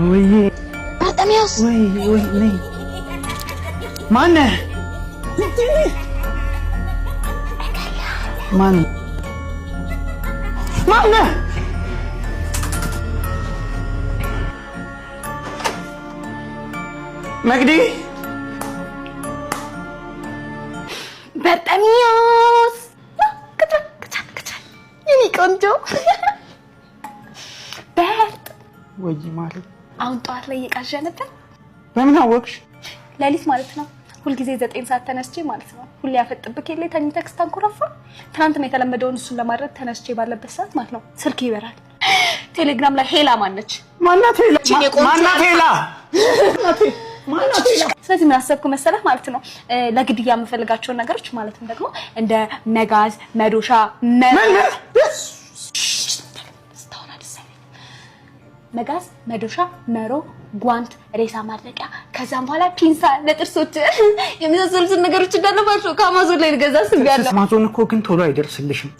ወይ በርጠሚዎስ ወይ ነይ ማነህ ማነህ መግዲ በርጠሚዎስ ከቻ የኔ ቆንጆ በርጥ ወይ ማለት አሁን ጠዋት ላይ እየቃዣ ነበር። በምን አወቅሽ? ሌሊት ማለት ነው። ሁልጊዜ 9 ሰዓት ተነስቼ ማለት ነው። ሁሌ ያፈጥብክ የለ ተኝተህ ስታንኮራፋ ትናንትም የተለመደውን እሱን ለማድረግ ተነስቼ ባለበት ሰዓት ማለት ነው ስልክ ይበራል። ቴሌግራም ላይ ሄላ ማነች? ማናት ሄላ? ስለዚህ ምን አሰብኩ መሰለህ ማለት ነው ለግድያ የምፈልጋቸው ነገሮች ማለት ነው ደግሞ እንደ መጋዝ፣ መዶሻ፣ መጋዝ፣ መዶሻ፣ መሮ፣ ጓንት፣ ሬሳ ማድረቂያ ከዛም በኋላ ፒንሳ ለጥርሶች የሚመሳሰሉትን ነገሮች እንዳለ ማለት ነው ከአማዞን ላይ ልገዛ አስቤያለሁ። አማዞን እኮ ግን ቶሎ አይደርስልሽም።